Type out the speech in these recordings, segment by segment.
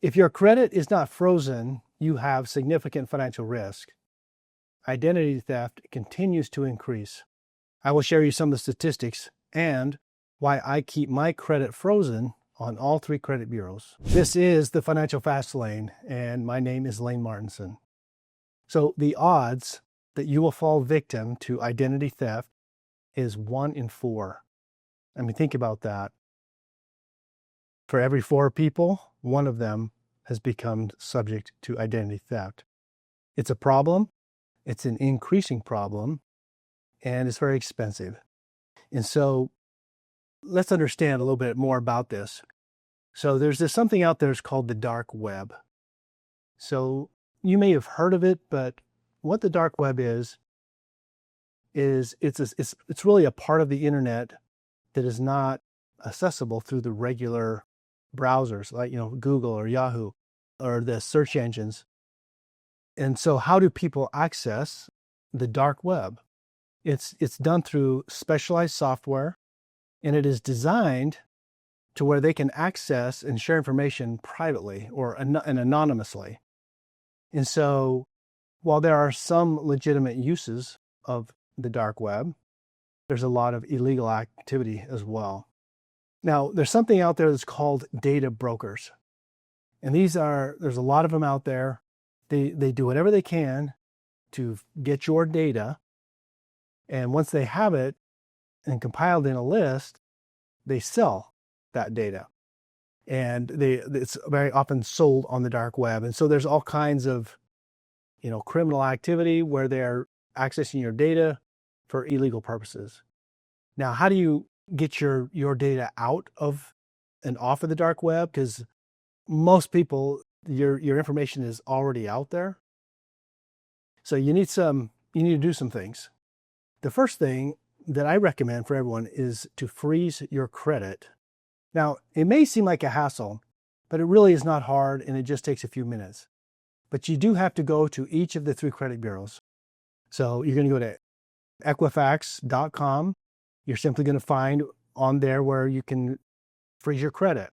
If your credit is not frozen, you have significant financial risk. Identity theft continues to increase. I will share you some of the statistics and why I keep my credit frozen on all 3 credit bureaus. This is the Financial Fast Lane, and my name is Lane Martinson. So the odds that you will fall victim to identity theft is 1 in 4. I mean, think about that. For every 4 people, 1 of them has become subject to identity theft. It's a problem. It's an increasing problem, and it's very expensive. And so let's understand a little bit more about this. So there's something out there that's called the dark web. So you may have heard of it, but what the dark web is it's really a part of the internet that is not accessible through the regular browsers like Google or Yahoo or the search engines. And so how do people access the dark web? It's done through specialized software, and it is designed to where they can access and share information privately or and anonymously. And so while there are some legitimate uses of the dark web, there's a lot of illegal activity as well. Now, there's something out there that's called data brokers. And there's a lot of them out there. They do whatever they can to get your data. And once they have it and compiled in a list, they sell that data. And it's very often sold on the dark web. And so there's all kinds of, criminal activity where they're accessing your data for illegal purposes. Now, how do you get your data out of and off of the dark web? Because most people, your information is already out there. So you need to do some things. The first thing that I recommend for everyone is to freeze your credit. Now, it may seem like a hassle, but it really is not hard, and it just takes a few minutes. But you do have to go to each of the 3 credit bureaus. So you're going to go to Equifax.com. You're simply going to find on there where you can freeze your credit.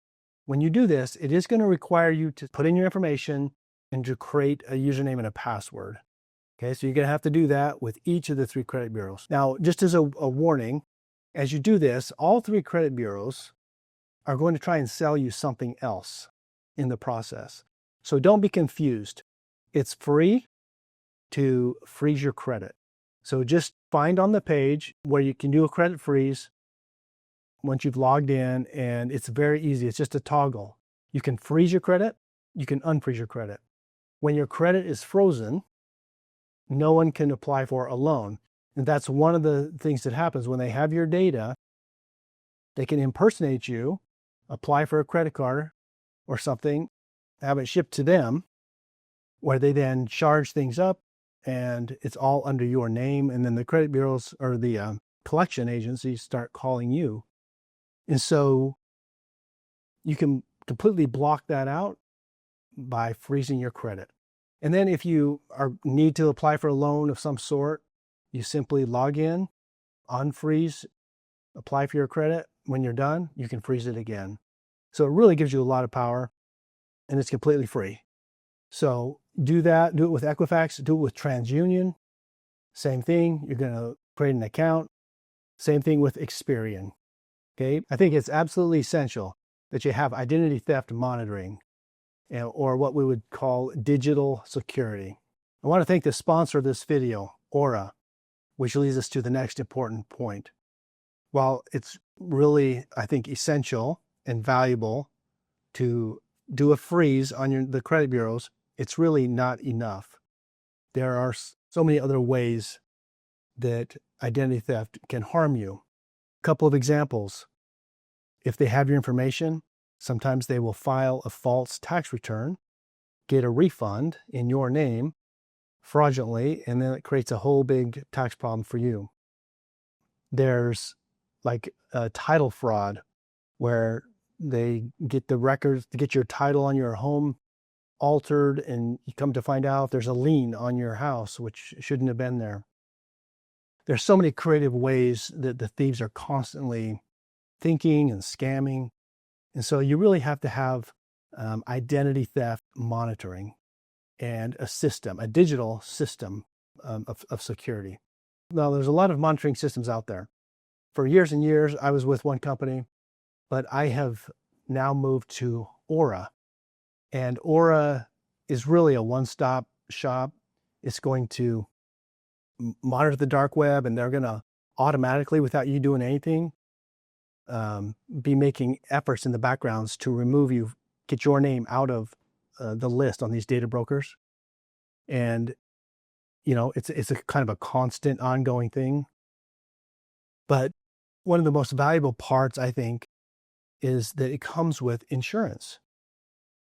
When you do this, it is going to require you to put in your information and to create a username and a password. Okay, so you're going to have to do that with each of the 3 credit bureaus. Now, just as a warning, as you do this, all 3 credit bureaus are going to try and sell you something else in the process. So don't be confused. It's free to freeze your credit. So just find on the page where you can do a credit freeze once you've logged in, and it's very easy. It's just a toggle. You can freeze your credit. You can unfreeze your credit. When your credit is frozen, no one can apply for a loan. And that's one of the things that happens when they have your data. They can impersonate you, apply for a credit card or something, have it shipped to them, where they then charge things up, and it's all under your name. And then the credit bureaus or the collection agencies start calling you. And so you can completely block that out by freezing your credit. And then if you need to apply for a loan of some sort, you simply log in, unfreeze, apply for your credit. When you're done, you can freeze it again. So it really gives you a lot of power, and it's completely free. So do that. Do it with Equifax. Do it with TransUnion. Same thing. You're going to create an account. Same thing with Experian. Okay. I think it's absolutely essential that you have identity theft monitoring, or what we would call digital security. I want to thank the sponsor of this video, Aura, which leads us to the next important point. While it's really, I think, essential and valuable to do a freeze on the credit bureaus, it's really not enough. There are so many other ways that identity theft can harm you. A couple of examples. If they have your information, sometimes they will file a false tax return, get a refund in your name fraudulently, and then it creates a whole big tax problem for you. There's like a title fraud where they get the records to get your title on your home altered, and you come to find out there's a lien on your house, which shouldn't have been there. There's so many creative ways that the thieves are constantly thinking and scamming. And so you really have to have identity theft monitoring, and a digital system of security. Now, there's a lot of monitoring systems out there. For years and years, I was with one company, but I have now moved to Aura. And Aura is really a one-stop shop. It's going to monitor the dark web, and they're going to automatically, without you doing anything, be making efforts in the backgrounds to remove you, get your name out of the list on these data brokers. And, it's a kind of a constant ongoing thing. But one of the most valuable parts, I think, is that it comes with insurance.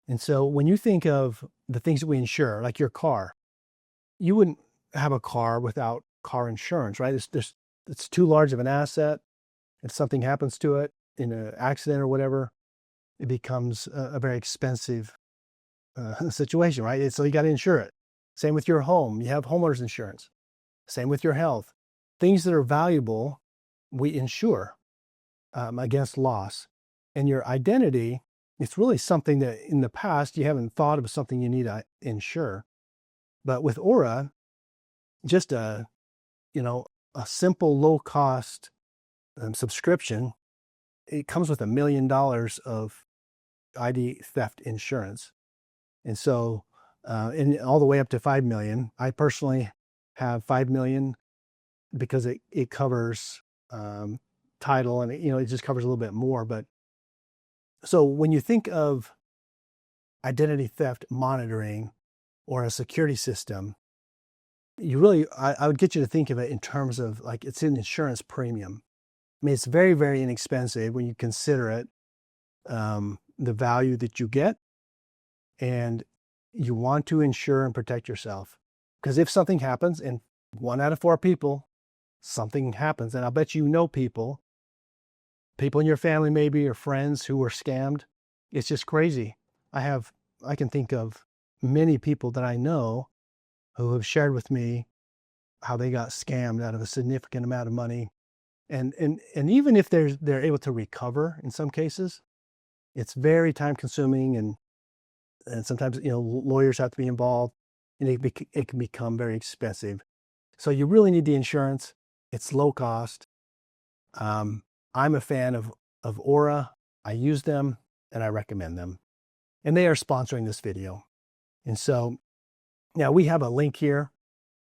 And so when you think of the things that we insure, like your car, you wouldn't have a car without car insurance, right? It's too large of an asset. If something happens to it in an accident or whatever, it becomes a very expensive situation, right? So you got to insure it. Same with your home. You have homeowners insurance. Same with your health. Things that are valuable, we insure against loss. And your identity, it's really something that in the past you haven't thought of something you need to insure. But with Aura, just a simple low-cost subscription, it comes with $1 million of ID theft insurance. And so, and all the way up to 5 million. I personally have 5 million because it covers title, and it just covers a little bit more. But so when you think of identity theft monitoring or a security system, I would get you to think of it in terms of like it's an insurance premium. I mean, it's very, very inexpensive when you consider it, the value that you get, and you want to insure and protect yourself. Because if something happens, and 1 out of 4 people, something happens, and I'll bet people in your family maybe, or friends who were scammed. It's just crazy. I can think of many people that I know who have shared with me how they got scammed out of a significant amount of money. And even if they're able to recover in some cases, it's very time consuming, and sometimes lawyers have to be involved, and it can become very expensive. So you really need the insurance. It's low cost. I'm a fan of Aura. I use them and I recommend them. And they are sponsoring this video. And so now we have a link here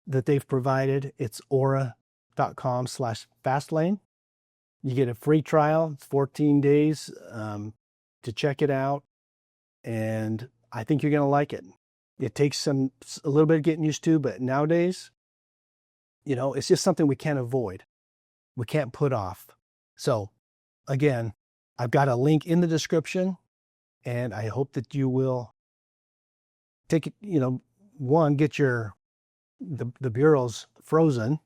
that they've provided. It's aura.com/fastlane. You get a free trial. It's 14 days to check it out. And I think you're going to like it. It takes a little bit of getting used to, but nowadays, it's just something we can't avoid. We can't put off. So again, I've got a link in the description, and I hope that you will take it, get the bureaus frozen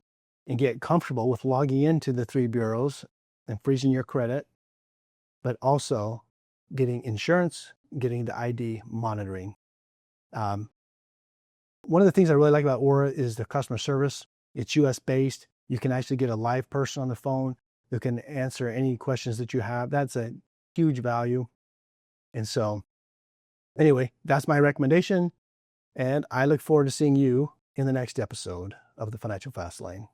and get comfortable with logging into the 3 bureaus and freezing your credit, but also getting insurance, getting the ID monitoring. One of the things I really like about Aura is the customer service. It's US based. You can actually get a live person on the phone who can answer any questions that you have. That's a huge value. And so anyway, that's my recommendation. And I look forward to seeing you in the next episode of the Financial Fast Lane.